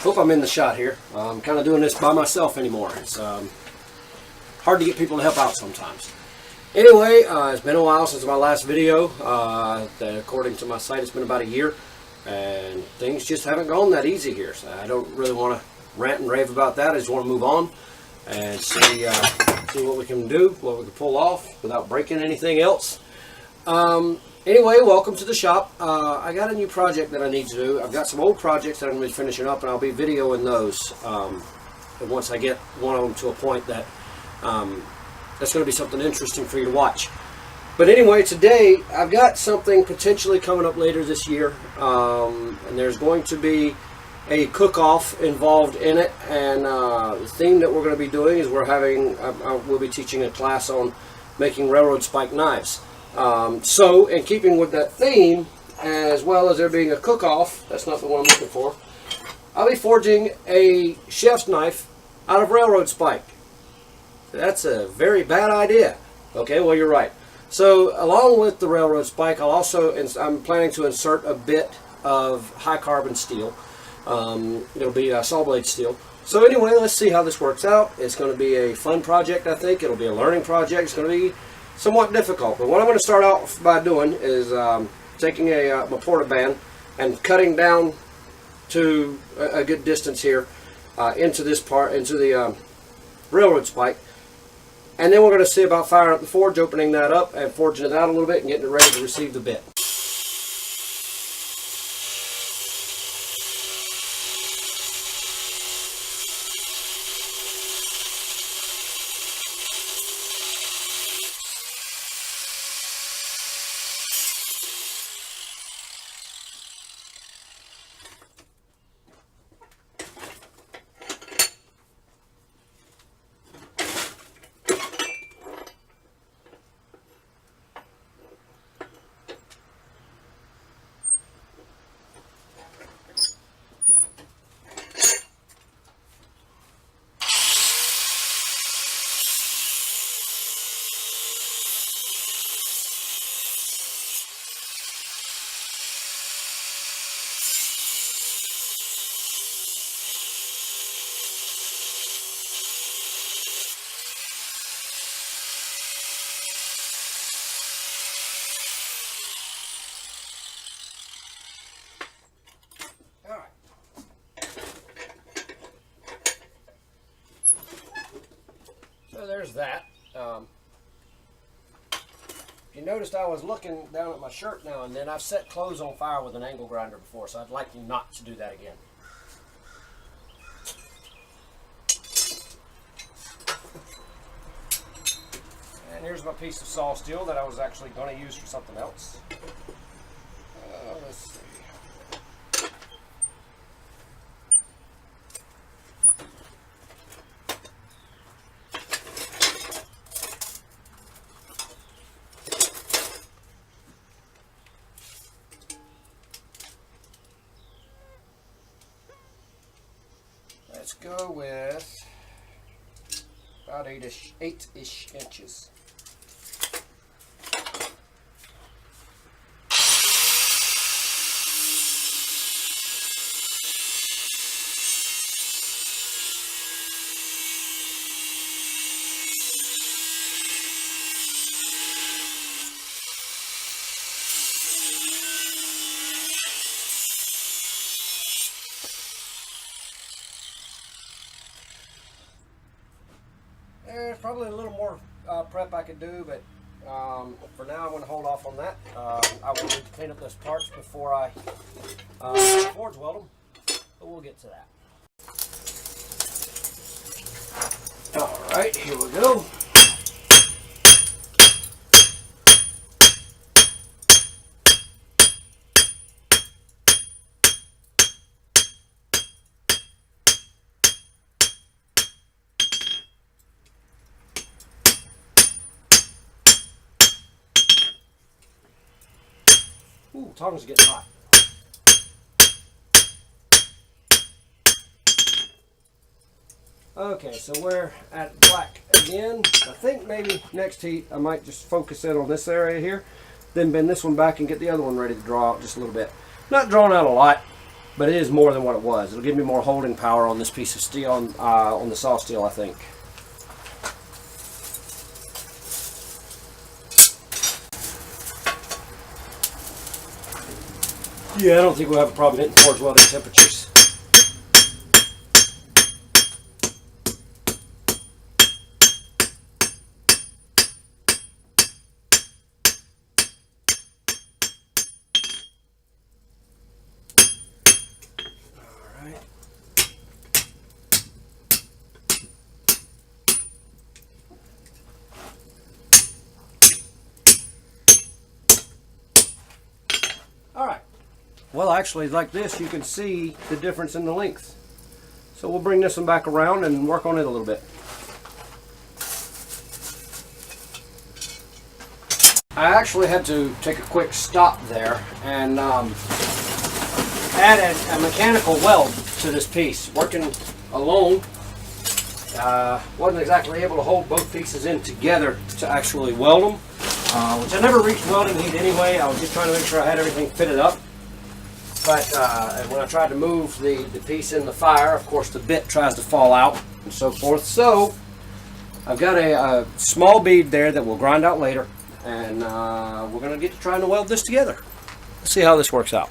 Hope I'm in the shot here. I'm kind of doing this by myself anymore. It's hard to get people to help out sometimes. Anyway, it's been a while since my last video. According to my site, it's been about a year, and things just haven't gone that easy here. So I don't really want to rant and rave about that. I just want to move on and see what we can do, what we can pull off without breaking anything else. Anyway, welcome to the shop. I got a new project that I need to do. I've got some old projects that I'm going to be finishing up, and I'll be videoing those once I get one of them to a point that that's going to be something interesting for you to watch. But anyway, today I've got something potentially coming up later this year, and there's going to be a cook-off involved in it, and the theme that we're going to be doing is we'll be teaching a class on making railroad spike knives. So, in keeping with that theme, as well as there being a cook-off, that's not the one I'm looking for, I'll be forging a chef's knife out of railroad spike. That's a very bad idea. Okay, well, you're right. So, along with the railroad spike, I'm planning to insert a bit of high carbon steel. It'll be saw blade steel. So anyway, let's see how this works out. It's going to be a fun project, I think. It'll be a learning project. It's going to be somewhat difficult. But what I'm going to start out by doing is taking my portaband and cutting down to a good distance here into the railroad spike. And then we're going to see about firing up the forge, opening that up and forging it out a little bit and getting it ready to receive the bit. So there's that. You noticed I was looking down at my shirt now and then. I've set clothes on fire with an angle grinder before, so I'd like you not to do that again. And here's my piece of saw steel that I was actually going to use for something else. Let's see. Let's go with about 8-ish inches. There's probably a little more prep I could do, but for now I'm going to hold off on that. I will need to clean up those parts before I forge weld them, but we'll get to that. Alright, here we go. Ooh, tongues are getting hot. Okay, so we're at black again. I think maybe next heat I might just focus in on this area here, then bend this one back and get the other one ready to draw out just a little bit. Not drawing out a lot, but it is more than what it was. It'll give me more holding power on this piece of steel, on the saw steel, I think. Yeah, I don't think we'll have a problem hitting forge welding temperatures. Alright, well actually like this you can see the difference in the length. So we'll bring this one back around and work on it a little bit. I actually had to take a quick stop there and add a mechanical weld to this piece. Working alone, wasn't exactly able to hold both pieces in together to actually weld them. Which I never reached welding heat anyway. I was just trying to make sure I had everything fitted up. But when I tried to move the piece in the fire, of course the bit tries to fall out and so forth. So I've got a small bead there that we'll grind out later. And we're going to get to trying to weld this together. Let's see how this works out.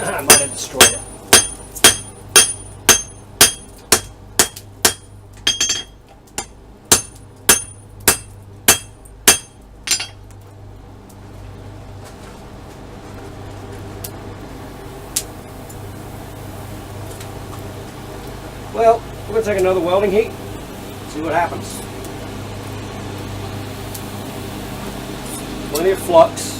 I might have destroyed it. Well, we're going to take another welding heat, see what happens. Plenty of flux.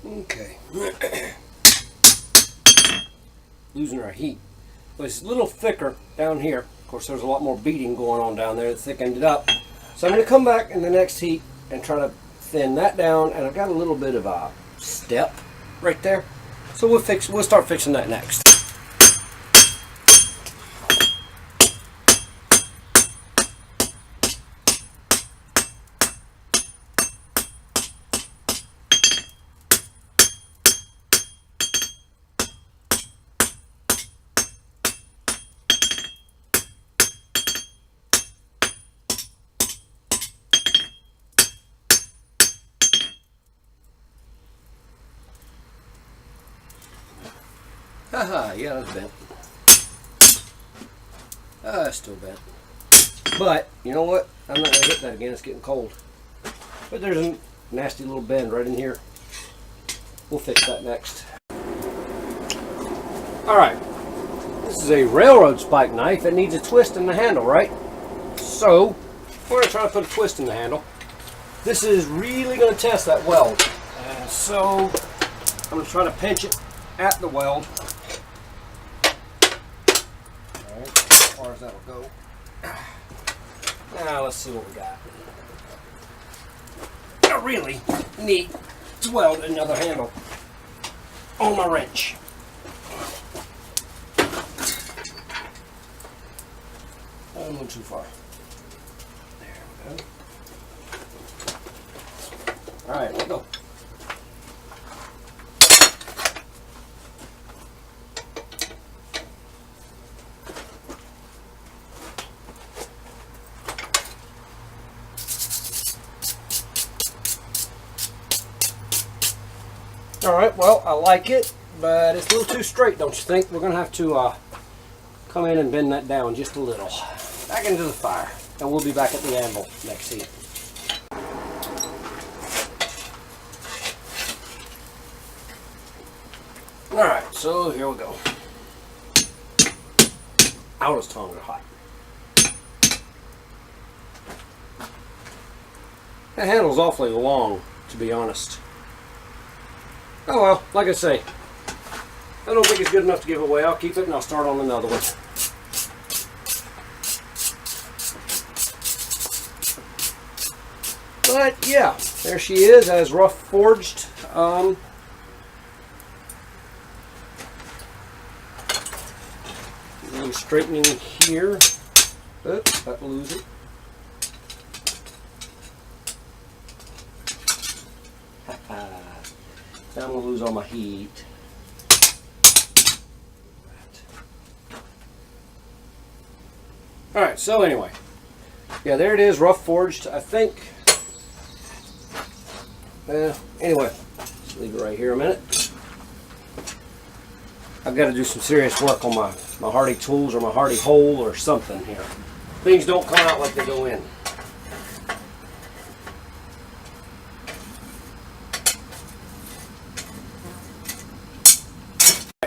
Okay. Losing our heat. It's a little thicker down here. Of course, there's a lot more beating going on down there that thickened it up. So I'm going to come back in the next heat and try to thin that down. And I've got a little bit of a step right there. So we'll start fixing that next. Haha, yeah, that's bent. It's still bent. But, you know what? I'm not going to hit that again. It's getting cold. But there's a nasty little bend right in here. We'll fix that next. Alright. This is a railroad spike knife. It needs a twist in the handle, right? So, we're going to try to put a twist in the handle. This is really going to test that weld. And so, I'm going to try to pinch it at the weld. As far as that'll go. Now let's see what we got. I really need to weld another handle on my wrench. I went too far. There we go. Alright, let's go. Alright, well, I like it, but it's a little too straight, don't you think? We're going to have to come in and bend that down just a little. Back into the fire, and we'll be back at the anvil next heat. Alright, so here we go. Ouch, those tongues are hot. That handle's awfully long, to be honest. Oh well, like I say, I don't think it's good enough to give away. I'll keep it and I'll start on another one. But yeah, there she is, as rough forged. A little straightening here. Oops, that will lose it. Now I'm going to lose all my heat. Alright, so anyway. Yeah, there it is, rough forged, I think. Anyway, just leave it right here a minute. I've got to do some serious work on my Hardy tools or my Hardy hole or something here. Things don't come out like they go in.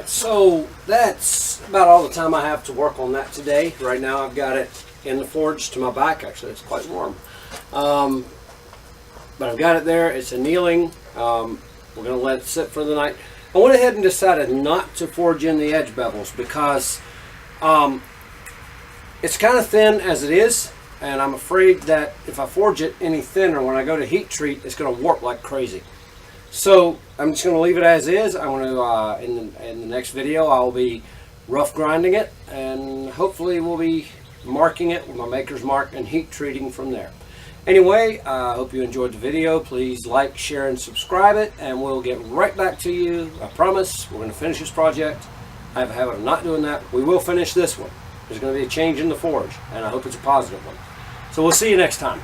So that's about all the time I have to work on that today. Right now I've got it in the forge to my back. Actually, it's quite warm. But I've got it there. It's annealing. We're going to let it sit for the night. I went ahead and decided not to forge in the edge bevels because it's kind of thin as it is. And I'm afraid that if I forge it any thinner, when I go to heat treat, it's going to warp like crazy. So I'm just going to leave it as is. I'm going to, in the next video, I'll be rough grinding it, and hopefully we'll be marking it with my maker's mark and heat treating from there. Anyway, I hope you enjoyed the video. Please like, share, and subscribe it, and we'll get right back to you. I promise we're going to finish this project. I have a habit of not doing that. We will finish this one. There's going to be a change in the forge, and I hope it's a positive one. So we'll see you next time.